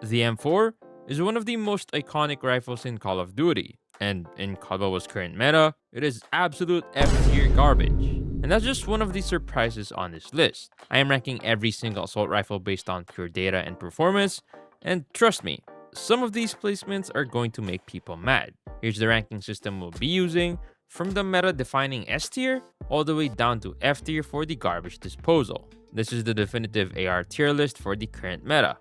The M4 is one of the most iconic rifles in Call of Duty, and in COD's current meta, it is absolute F-tier garbage. And that's just one of the surprises on this list. I am ranking every single assault rifle based on pure data and performance, and trust me, some of these placements are going to make people mad. Here's the ranking system we'll be using, from the meta-defining S tier all the way down to F tier for the garbage disposal. This is the definitive AR tier list for the current meta.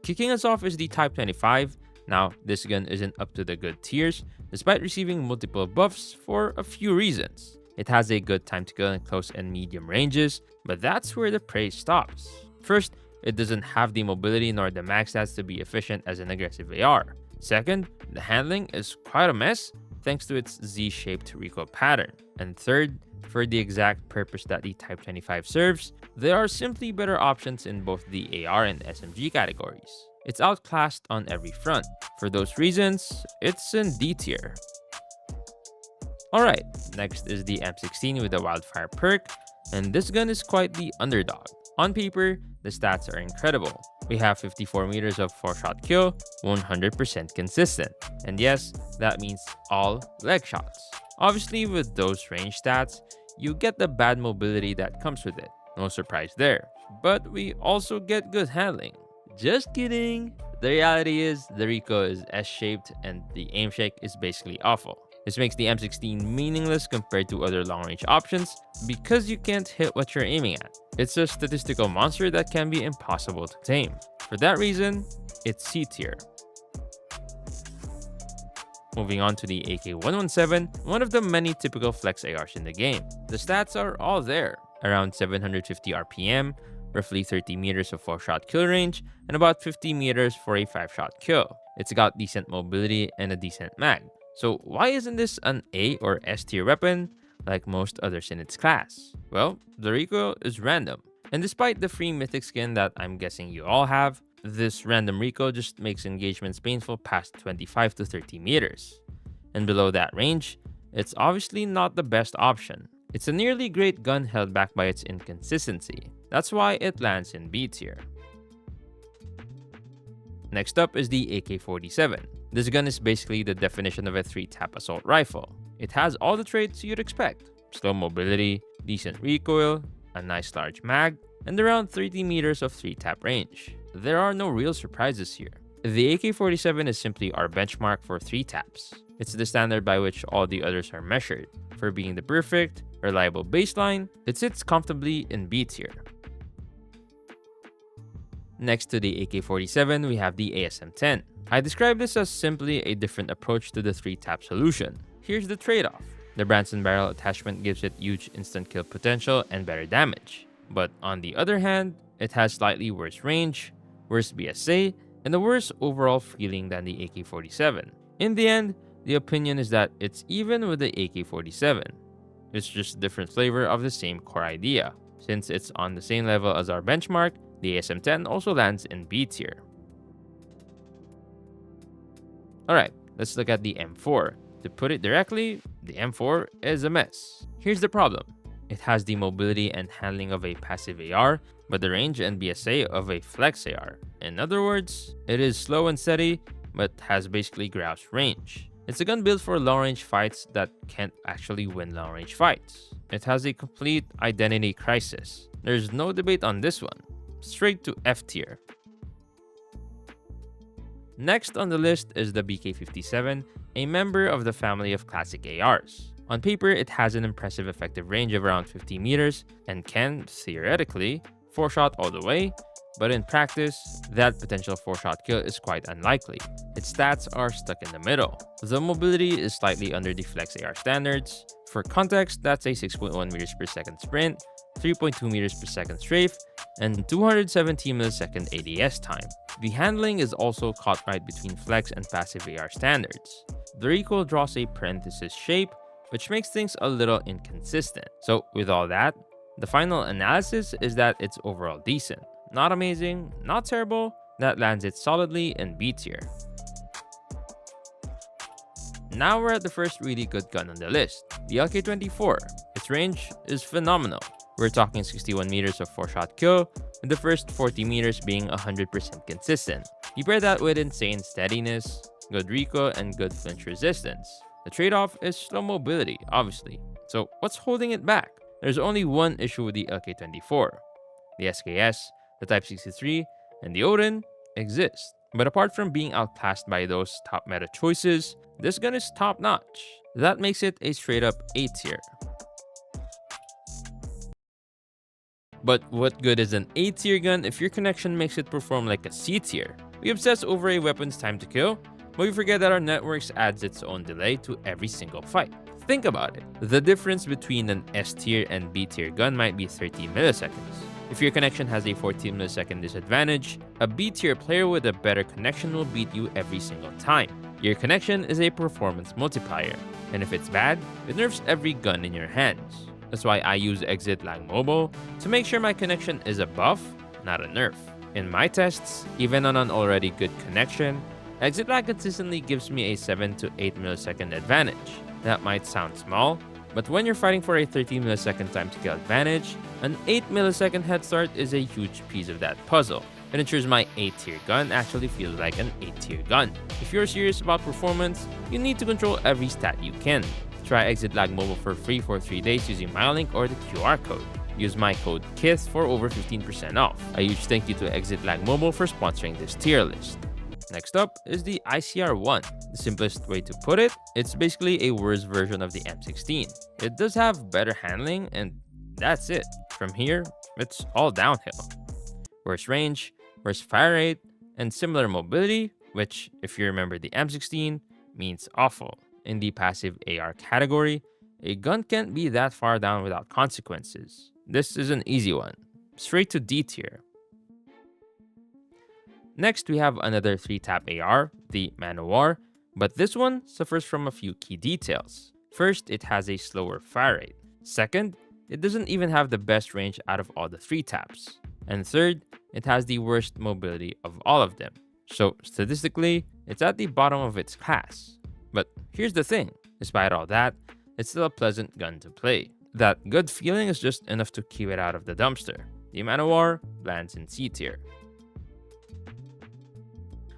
Kicking us off is the Type 25. Now, this gun isn't up to the good tiers, despite receiving multiple buffs for a few reasons. It has a good time to kill in close and medium ranges, but that's where the praise stops. First, it doesn't have the mobility nor the mag stats to be efficient as an aggressive AR. Second, the handling is quite a mess thanks to its Z-shaped recoil pattern. And third, for the exact purpose that the Type 25 serves, there are simply better options in both the AR and SMG categories. It's outclassed on every front. For those reasons, it's in D tier. Alright, next is the M16 with the Wildfire perk, and this gun is quite the underdog. On paper, the stats are incredible. We have 54 meters of 4-shot kill, 100% consistent. And yes, that means all leg shots. Obviously, with those range stats, you get the bad mobility that comes with it. No surprise there. But we also get good handling. Just kidding! The reality is, the recoil is S-shaped and the aim shake is basically awful. This makes the M16 meaningless compared to other long-range options because you can't hit what you're aiming at. It's a statistical monster that can be impossible to tame. For that reason, it's C tier. Moving on to the AK-117, one of the many typical flex ARs in the game. The stats are all there, around 750 RPM, roughly 30 meters of 4-shot kill range, and about 50 meters for a 5-shot kill. It's got decent mobility and a decent mag. So why isn't this an A or S tier weapon like most others in its class? Well, the recoil is random. And despite the free mythic skin that I'm guessing you all have, this random recoil just makes engagements painful past 25 to 30 meters. And below that range, it's obviously not the best option. It's a nearly great gun held back by its inconsistency. That's why it lands in B tier. Next up is the AK-47. This gun is basically the definition of a 3-tap assault rifle. It has all the traits you'd expect: slow mobility, decent recoil, a nice large mag, and around 30 meters of 3-tap range. There are no real surprises here. The AK-47 is simply our benchmark for 3-taps. It's the standard by which all the others are measured. For being the perfect, reliable baseline, it sits comfortably in B tier. Next to the AK-47, we have the ASM-10. I describe this as simply a different approach to the 3-tap solution. Here's the trade-off. The Branson barrel attachment gives it huge instant kill potential and better damage. But on the other hand, it has slightly worse range, worse BSA, and a worse overall feeling than the AK-47. In the end, the opinion is that it's even with the AK-47. It's just a different flavor of the same core idea. Since it's on the same level as our benchmark, the ASM-10 also lands in B tier. Alright, let's look at the M4. To put it directly, the M4 is a mess. Here's the problem. It has the mobility and handling of a passive AR, but the range and BSA of a flex AR. In other words, it is slow and steady, but has basically grouse range. It's a gun built for long-range fights that can't actually win long-range fights. It has a complete identity crisis. There's no debate on this one. Straight to F tier. Next on the list is the BK-57, a member of the family of classic ARs. On paper, it has an impressive effective range of around 50 meters and can, theoretically, 4-shot all the way, but in practice, that potential 4-shot kill is quite unlikely. Its stats are stuck in the middle. The mobility is slightly under the flex AR standards. For context, that's a 6.1 meters per second sprint, 3.2 meters per second strafe, and 217 millisecond ADS time. The handling is also caught right between flex and passive AR standards. The recoil draws a parenthesis shape, which makes things a little inconsistent. So with all that, the final analysis is that it's overall decent. Not amazing, not terrible, that lands it solidly in B tier. Now we're at the first really good gun on the list, the LK-24. Its range is phenomenal. We're talking 61 meters of 4-shot kill, with the first 40 meters being 100% consistent. You pair that with insane steadiness, good recoil, and good flinch resistance. The trade-off is slow mobility, obviously. So what's holding it back? There's only one issue with the LK24. The SKS, the Type 63, and the Odin exist. But apart from being outclassed by those top meta choices, this gun is top notch. That makes it a straight up A tier. But what good is an A tier gun if your connection makes it perform like a C tier? We obsess over a weapon's time to kill, but we forget that our networks adds its own delay to every single fight. Think about it. The difference between an S tier and B tier gun might be 30 milliseconds. If your connection has a 14 millisecond disadvantage, a B tier player with a better connection will beat you every single time. Your connection is a performance multiplier, and if it's bad, it nerfs every gun in your hands. That's why I use ExitLag Mobile to make sure my connection is a buff, not a nerf. In my tests, even on an already good connection, ExitLag consistently gives me a 7 to 8 millisecond advantage. That might sound small, but when you're fighting for a 13 millisecond time to kill advantage, an 8 millisecond head start is a huge piece of that puzzle. It ensures my A tier gun actually feels like an A tier gun. If you're serious about performance, you need to control every stat you can. Try ExitLag Mobile for free for 3 days using my link or the QR code. Use my code KITH for over 15% off. A huge thank you to ExitLag Mobile for sponsoring this tier list. Next up is the ICR-1. The simplest way to put it, it's basically a worse version of the M16. It does have better handling, and that's it. From here, it's all downhill. Worse range, worse fire rate, and similar mobility, which, if you remember the M16, means awful. In the passive AR category, a gun can't be that far down without consequences. This is an easy one, straight to D tier. Next, we have another 3-tap AR, the Manowar, but this one suffers from a few key details. First, it has a slower fire rate. Second, it doesn't even have the best range out of all the 3-taps. And third, it has the worst mobility of all of them. So statistically, it's at the bottom of its class. But here's the thing, despite all that, it's still a pleasant gun to play. That good feeling is just enough to keep it out of the dumpster. The Manowar lands in C tier.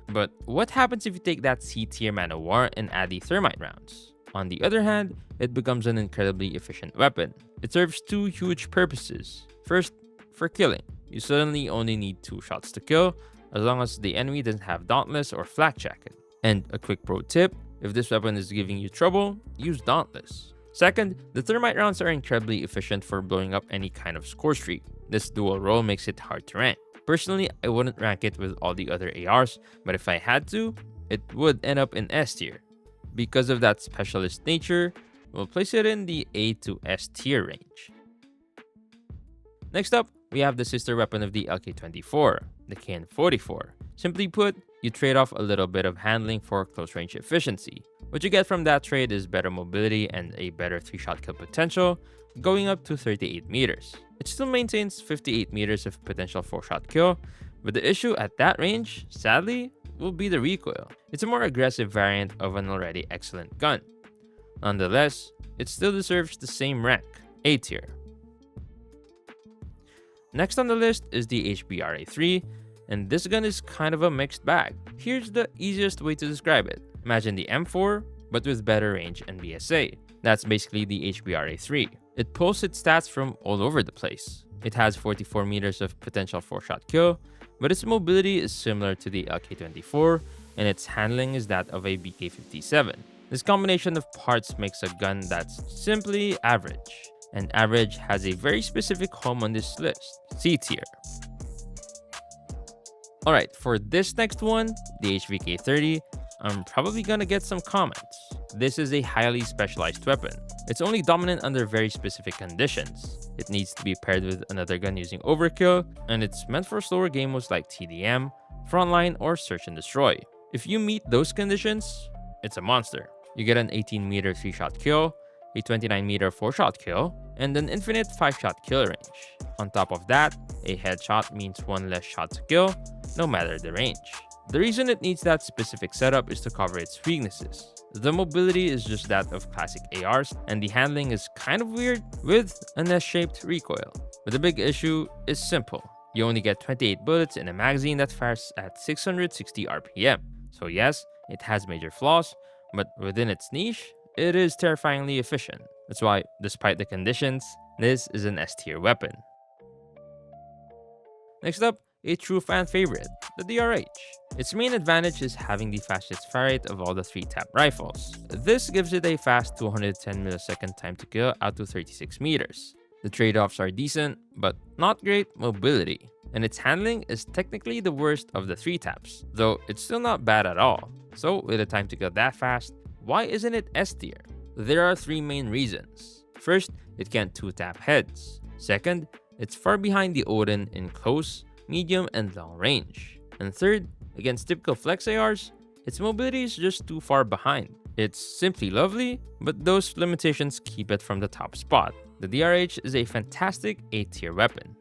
But what happens if you take that C tier Manowar and add the thermite rounds? On the other hand, it becomes an incredibly efficient weapon. It serves two huge purposes. First, for killing. You suddenly only need 2 shots to kill, as long as the enemy doesn't have Dauntless or Flak Jacket. And a quick pro tip, if this weapon is giving you trouble, use Dauntless. Second, the thermite rounds are incredibly efficient for blowing up any kind of score streak. This dual role makes it hard to rank. Personally, I wouldn't rank it with all the other ARs, but if I had to, it would end up in S tier. Because of that specialist nature, we'll place it in the A to S tier range. Next up, we have the sister weapon of the LK24, the KN44. Simply put, you trade off a little bit of handling for close range efficiency. What you get from that trade is better mobility and a better 3-shot kill potential, going up to 38 meters. It still maintains 58 meters of potential 4-shot kill, but the issue at that range, sadly, will be the recoil. It's a more aggressive variant of an already excellent gun. Nonetheless, it still deserves the same rank, A tier. Next on the list is the HBRA-3, and this gun is kind of a mixed bag. Here's the easiest way to describe it. Imagine the M4, but with better range and BSA. That's basically the HBRA-3. It pulls its stats from all over the place. It has 44 meters of potential 4-shot kill, but its mobility is similar to the LK24, and its handling is that of a BK57. This combination of parts makes a gun that's simply average, and average has a very specific home on this list, C tier. Alright, for this next one, the HVK30, I'm probably gonna get some comments. This is a highly specialized weapon. It's only dominant under very specific conditions. It needs to be paired with another gun using overkill, and it's meant for slower game modes like TDM, frontline, or search and destroy. If you meet those conditions, it's a monster. You get an 18 meter 3-shot kill, a 29 meter 4-shot kill, and an infinite 5-shot kill range. On top of that, a headshot means 1 less shot to kill, no matter the range. The reason it needs that specific setup is to cover its weaknesses. The mobility is just that of classic ARs, and the handling is kind of weird with an S-shaped recoil. But the big issue is simple. You only get 28 bullets in a magazine that fires at 660 RPM. So yes, it has major flaws, but within its niche, it is terrifyingly efficient. That's why, despite the conditions, this is an S tier weapon. Next up, a true fan favorite, the DRH. Its main advantage is having the fastest fire rate of all the 3-tap rifles. This gives it a fast 210 millisecond time to kill out to 36 meters. The trade-offs are decent, but not great mobility. And its handling is technically the worst of the 3-taps, though it's still not bad at all. So with a time to kill that fast, why isn't it S tier? There are 3 main reasons. First, it can't 2-tap heads. Second, it's far behind the Odin in close, medium, and long range. And third, against typical flex ARs, its mobility is just too far behind. It's simply lovely, but those limitations keep it from the top spot. The DRH is a fantastic A tier weapon.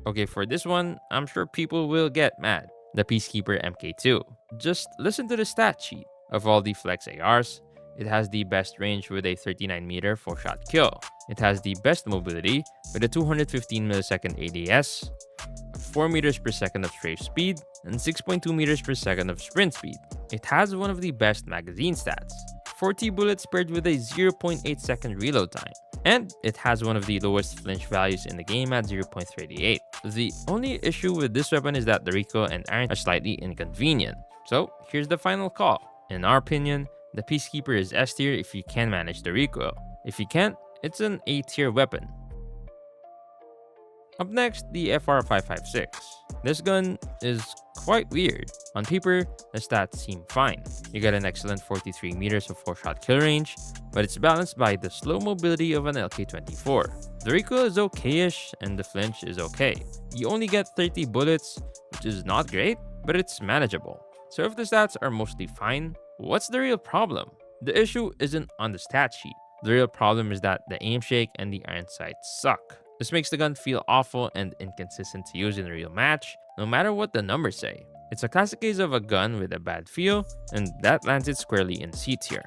Okay, for this one, I'm sure people will get mad. The Peacekeeper MK2. Just listen to the stat sheet. Of all the flex ARs, it has the best range with a 39 meter 4-shot kill. It has the best mobility with a 215 millisecond ADS, 4 meters per second of strafe speed, and 6.2 meters per second of sprint speed. It has one of the best magazine stats, 40 bullets paired with a 0.8 second reload time. And it has one of the lowest flinch values in the game at 0.38. The only issue with this weapon is that the recoil and iron are slightly inconvenient. So here's the final call. In our opinion, the Peacekeeper is S tier if you can manage the recoil. If you can't, it's an A tier weapon. Up next, the FR556. This gun is quite weird. On paper, the stats seem fine. You get an excellent 43 meters of 4-shot kill range, but it's balanced by the slow mobility of an LK24. The recoil is okay-ish and the flinch is okay. You only get 30 bullets, which is not great, but it's manageable. So if the stats are mostly fine, what's the real problem? The issue isn't on the stat sheet. The real problem is that the aim shake and the iron sights suck. This makes the gun feel awful and inconsistent to use in a real match, no matter what the numbers say. It's a classic case of a gun with a bad feel, and that lands it squarely in C tier.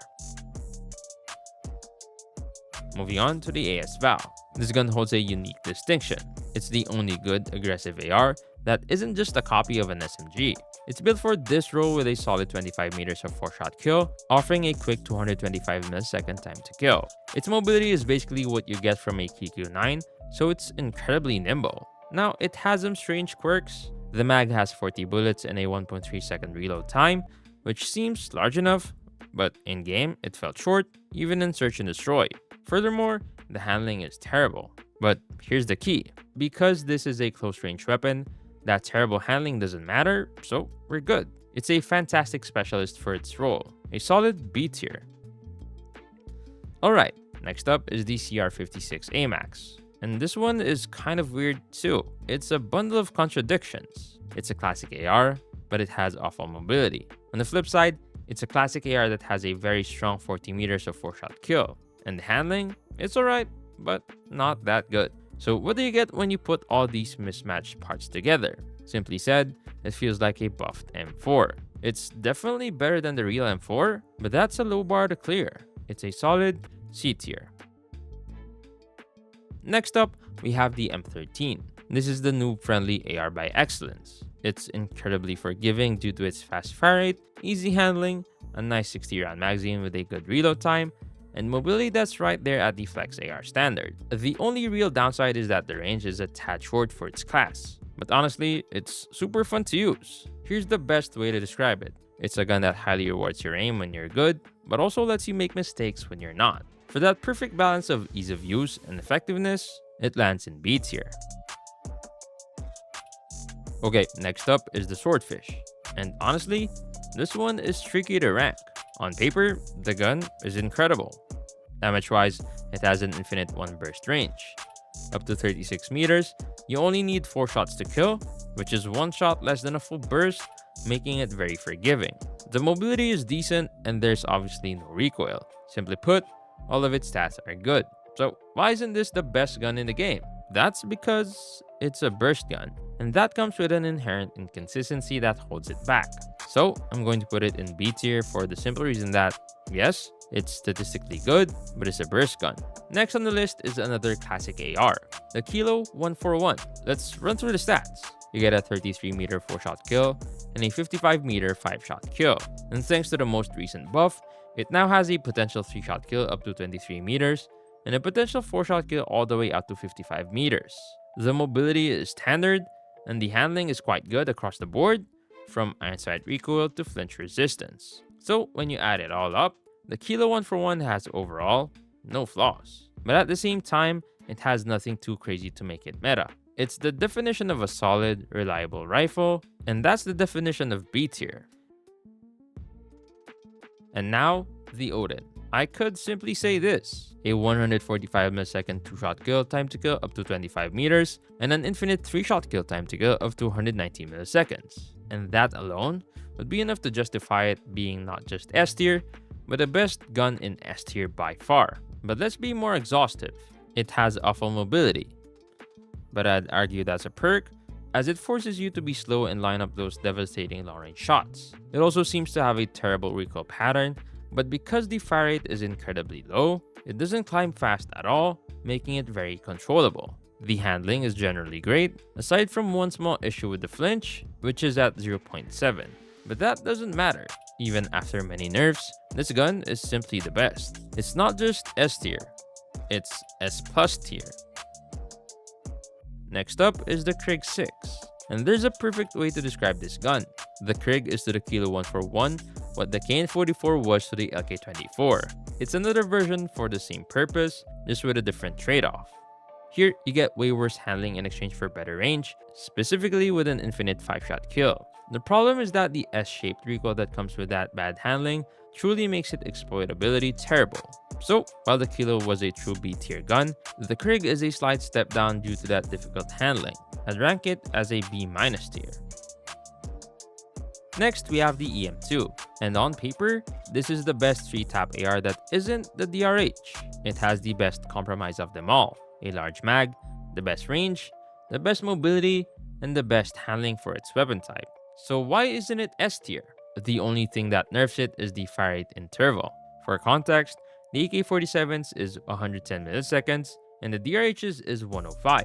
Moving on to the AS Val. This gun holds a unique distinction. It's the only good aggressive AR that isn't just a copy of an SMG. It's built for this role with a solid 25 meters of 4-shot kill, offering a quick 225 millisecond time to kill. Its mobility is basically what you get from a QQ9, so it's incredibly nimble. Now, it has some strange quirks. The mag has 40 bullets and a 1.3 second reload time, which seems large enough, but in game, it felt short, even in search and destroy. Furthermore, the handling is terrible. But here's the key. Because this is a close range weapon, that terrible handling doesn't matter, so we're good. It's a fantastic specialist for its role, a solid B tier. Alright, next up is the CR56 AMAX. And this one is kind of weird too. It's a bundle of contradictions. It's a classic AR, but it has awful mobility. On the flip side, it's a classic AR that has a very strong 40 meters of 4-shot kill. And the handling, it's alright, but not that good. So what do you get when you put all these mismatched parts together? Simply said, it feels like a buffed M4. It's definitely better than the real M4, but that's a low bar to clear. It's a solid C tier. Next up, we have the M13. This is the noob-friendly AR by excellence. It's incredibly forgiving due to its fast fire rate, easy handling, a nice 60-round magazine with a good reload time, and mobility that's right there at the flex AR standard. The only real downside is that the range is a tad short for its class. But honestly, it's super fun to use. Here's the best way to describe it. It's a gun that highly rewards your aim when you're good, but also lets you make mistakes when you're not. For that perfect balance of ease of use and effectiveness, it lands in B tier. Okay, next up is the Swordfish. And honestly, this one is tricky to rank. On paper, the gun is incredible. Damage-wise, it has an infinite 1-burst range. Up to 36 meters, you only need 4 shots to kill, which is 1 shot less than a full burst, making it very forgiving. The mobility is decent, and there's obviously no recoil. Simply put, all of its stats are good. So why isn't this the best gun in the game? That's because it's a burst gun, and that comes with an inherent inconsistency that holds it back. So I'm going to put it in B tier for the simple reason that, yes, It's statistically good, but it's a burst gun. Next on the list is another classic AR, the Kilo 141. Let's run through the stats. You get a 33-meter 4-shot kill and a 55-meter 5-shot kill. And thanks to the most recent buff, it now has a potential 3-shot kill up to 23 meters and a potential 4-shot kill all the way out to 55 meters. The mobility is standard, and the handling is quite good across the board, from iron sight recoil to flinch resistance. So when you add it all up, the Kilo 141 has overall no flaws. But at the same time, it has nothing too crazy to make it meta. It's the definition of a solid, reliable rifle, and that's the definition of B tier. And now, the Odin. I could simply say this: a 145 millisecond 2-shot kill time to kill up to 25 meters, and an infinite 3-shot kill time to kill of 290 milliseconds. And that alone would be enough to justify it being not just S tier, but the best gun in S tier by far. But let's be more exhaustive. It has awful mobility, but I'd argue that's a perk, as it forces you to be slow and line up those devastating long-range shots. It also seems to have a terrible recoil pattern, but because the fire rate is incredibly low, it doesn't climb fast at all, making it very controllable. The handling is generally great, aside from one small issue with the flinch, which is at 0.7. But that doesn't matter. Even after many nerfs, this gun is simply the best. It's not just S tier, it's S plus tier. Next up is the Krig 6, and there's a perfect way to describe this gun. The Krig is to the Kilo 141 what the KN-44 was to the LK-24. It's another version for the same purpose, just with a different trade-off. Here, you get way worse handling in exchange for better range, specifically with an infinite 5-shot kill. The problem is that the S-shaped recoil that comes with that bad handling truly makes its exploitability terrible. So, while the Kilo was a true B tier gun, the Krig is a slight step down due to that difficult handling. I'd rank it as a B- tier. Next, we have the EM2, and on paper, this is the best 3-tap AR that isn't the DRH. It has the best compromise of them all: a large mag, the best range, the best mobility, and the best handling for its weapon type. So why isn't it S tier? The only thing that nerfs it is the fire rate interval. For context, the AK-47's is 110 milliseconds, and the DRH's is 105.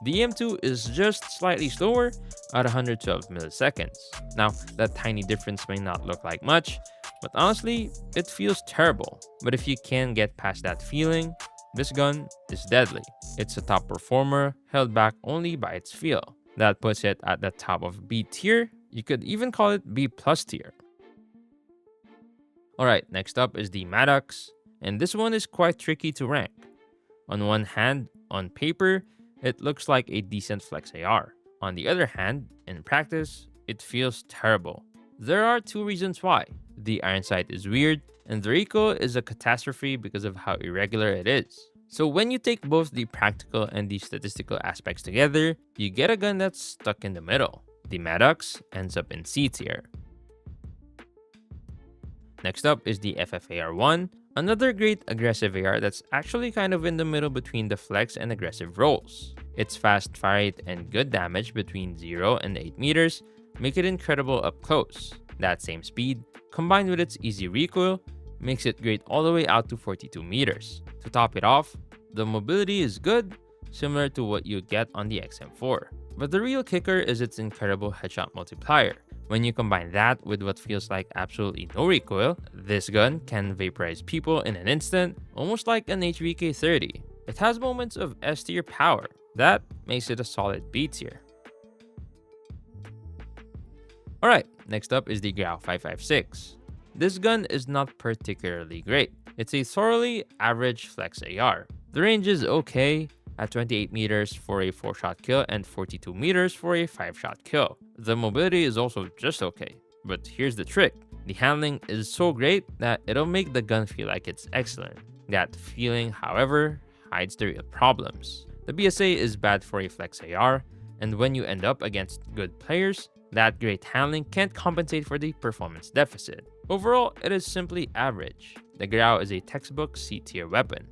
The EM2 is just slightly slower at 112 milliseconds. Now, that tiny difference may not look like much, but honestly, it feels terrible. But if you can get past that feeling, this gun is deadly. It's a top performer, held back only by its feel. That puts it at the top of B tier. You could even call it B plus tier. Alright, next up is the Maddox, and this one is quite tricky to rank. On one hand, on paper, it looks like a decent flex AR. On the other hand, in practice, it feels terrible. There are two reasons why. The iron sight is weird, and the recoil is a catastrophe because of how irregular it is. So when you take both the practical and the statistical aspects together, you get a gun that's stuck in the middle. The Maddox ends up in C tier. Next up is the FFAR-1, another great aggressive AR that's actually kind of in the middle between the flex and aggressive roles. Its fast fire rate and good damage between 0 and 8 meters make it incredible up close. That same speed, combined with its easy recoil, makes it great all the way out to 42 meters. To top it off, the mobility is good, similar to what you get on the XM4. But the real kicker is its incredible headshot multiplier. When you combine that with what feels like absolutely no recoil, this gun can vaporize people in an instant, almost like an HVK-30. It has moments of S tier power. That makes it a solid B tier. Alright, next up is the Grau 556. This gun is not particularly great. It's a thoroughly average flex AR. The range is okay at 28 meters for a 4-shot kill and 42 meters for a 5-shot kill. The mobility is also just okay. But here's the trick. The handling is so great that it'll make the gun feel like it's excellent. That feeling, however, hides the real problems. The BSA is bad for a flex AR, and when you end up against good players, that great handling can't compensate for the performance deficit. Overall, it is simply average. The Grau is a textbook C tier weapon.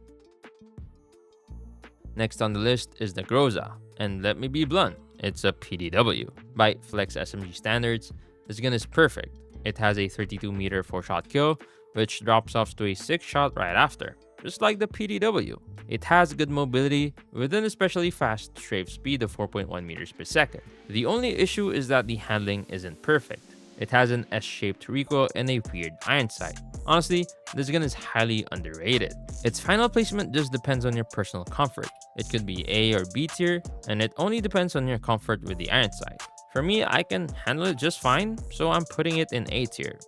Next on the list is the Groza, and let me be blunt, it's a PDW. By flex SMG standards, this gun is perfect. It has a 32 meter 4-shot kill which drops off to a 6 shot right after, just like the PDW. It has good mobility with an especially fast strafe speed of 4.1 meters per second. The only issue is that the handling isn't perfect. It has an S-shaped recoil and a weird iron sight. Honestly, this gun is highly underrated. Its final placement just depends on your personal comfort. It could be A or B tier, and it only depends on your comfort with the iron sight. For me, I can handle it just fine, so I'm putting it in A tier.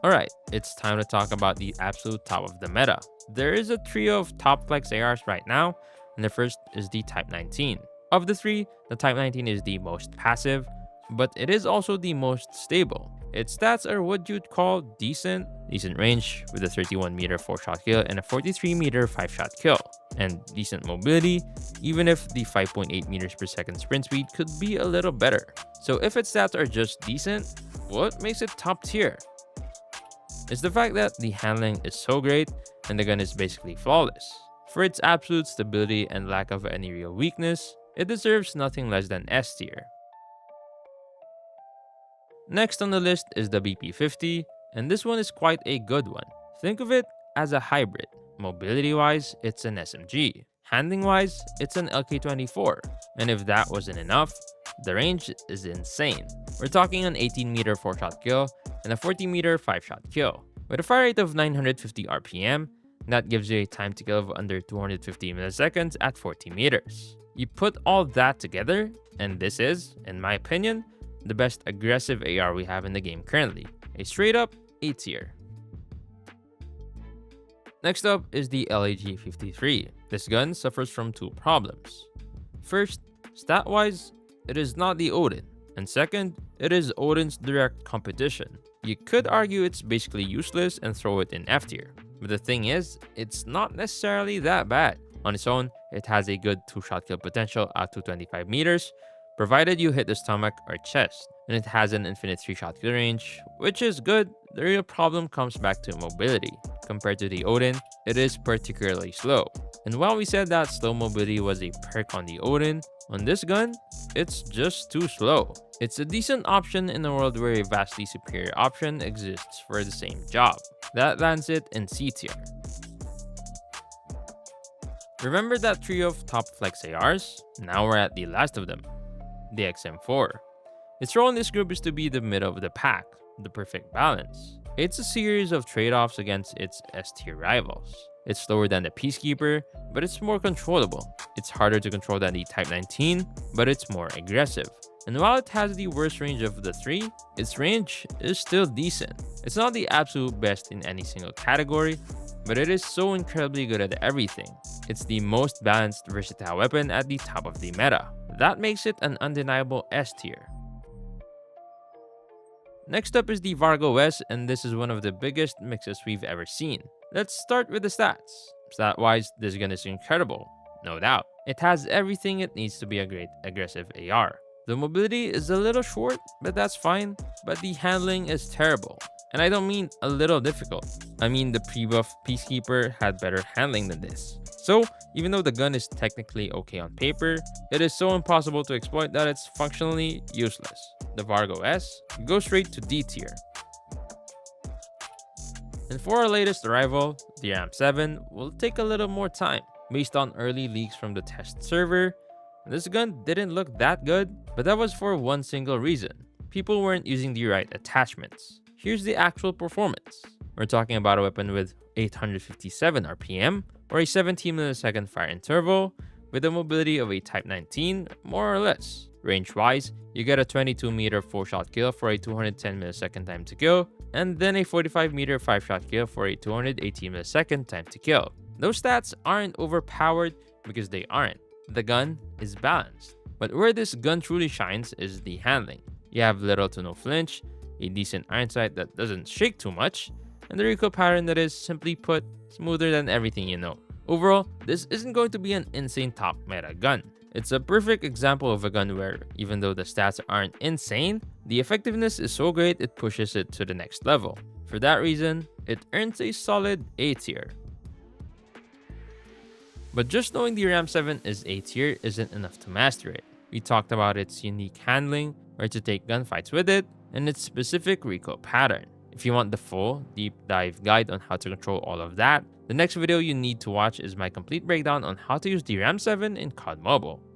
Alright, it's time to talk about the absolute top of the meta. There is a trio of top flex ARs right now, and the first is the Type 19. Of the three, the Type 19 is the most passive, but it is also the most stable. Its stats are what you'd call decent range with a 31 meter 4-shot kill and a 43 meter 5-shot kill, and decent mobility, even if the 5.8 meters per second sprint speed could be a little better. So if its stats are just decent, what makes it top tier? It's the fact that the handling is so great and the gun is basically flawless. For its absolute stability and lack of any real weakness, it deserves nothing less than S tier. Next on the list is the BP50, and this one is quite a good one. Think of it as a hybrid. Mobility-wise, it's an SMG. Handling-wise, it's an LK24. And if that wasn't enough, the range is insane. We're talking an 18 meter 4-shot kill and a 40 meter 5-shot kill. With a fire rate of 950 RPM, that gives you a time to kill of under 250 milliseconds at 40 meters. You put all that together, and this is, in my opinion, the best aggressive AR we have in the game currently. A straight up A tier. Next up is the LAG-53. This gun suffers from two problems. First, stat-wise, it is not the Odin. And second, it is Odin's direct competition. You could argue it's basically useless and throw it in F tier. But the thing is, it's not necessarily that bad. On its own, it has a good 2-shot kill potential at 225 meters, provided you hit the stomach or chest, and it has an infinite 3-shot kill range, which is good. The real problem comes back to mobility. Compared to the Odin, it is particularly slow. And while we said that slow mobility was a perk on the Odin, on this gun, it's just too slow. It's a decent option in a world where a vastly superior option exists for the same job. That lands it in C tier. Remember that trio of top flex ARs? Now we're at the last of them, the XM4. Its role in this group is to be the middle of the pack, the perfect balance. It's a series of trade-offs against its S-tier rivals. It's slower than the Peacekeeper, but it's more controllable. It's harder to control than the Type 19, but it's more aggressive. And while it has the worst range of the three, its range is still decent. It's not the absolute best in any single category, but it is so incredibly good at everything. It's the most balanced, versatile weapon at the top of the meta. That makes it an undeniable S tier. Next up is the Vargo S, and this is one of the biggest mixes we've ever seen. Let's start with the stats. Stat-wise, this gun is incredible, no doubt. It has everything it needs to be a great aggressive AR. The mobility is a little short, but that's fine, but the handling is terrible. And I don't mean a little difficult. I mean the pre-buff Peacekeeper had better handling than this. So, even though the gun is technically okay on paper, it is so impossible to exploit that it's functionally useless. The Vargo S goes straight to D tier. And for our latest arrival, the RAM7 will take a little more time. Based on early leaks from the test server, this gun didn't look that good, but that was for one single reason. People weren't using the right attachments. Here's the actual performance. We're talking about a weapon with 857 RPM, or a 17 millisecond fire interval, with a mobility of a Type 19, more or less. Range-wise, you get a 22 meter 4-shot kill for a 210 millisecond time to kill, and then a 45 meter 5-shot kill for a 218 millisecond time to kill. Those stats aren't overpowered because they aren't. The gun is balanced. But where this gun truly shines is the handling. You have little to no flinch, a decent iron sight that doesn't shake too much, and the recoil pattern that is, simply put, smoother than everything you know. Overall, this isn't going to be an insane top meta gun. It's a perfect example of a gun where, even though the stats aren't insane, the effectiveness is so great it pushes it to the next level. For that reason, it earns a solid A tier. But just knowing the RAM7 is A tier isn't enough to master it. We talked about its unique handling, where to take gunfights with it, and its specific recoil pattern. If you want the full deep dive guide on how to control all of that, the next video you need to watch is my complete breakdown on how to use DRAM 7 in COD Mobile.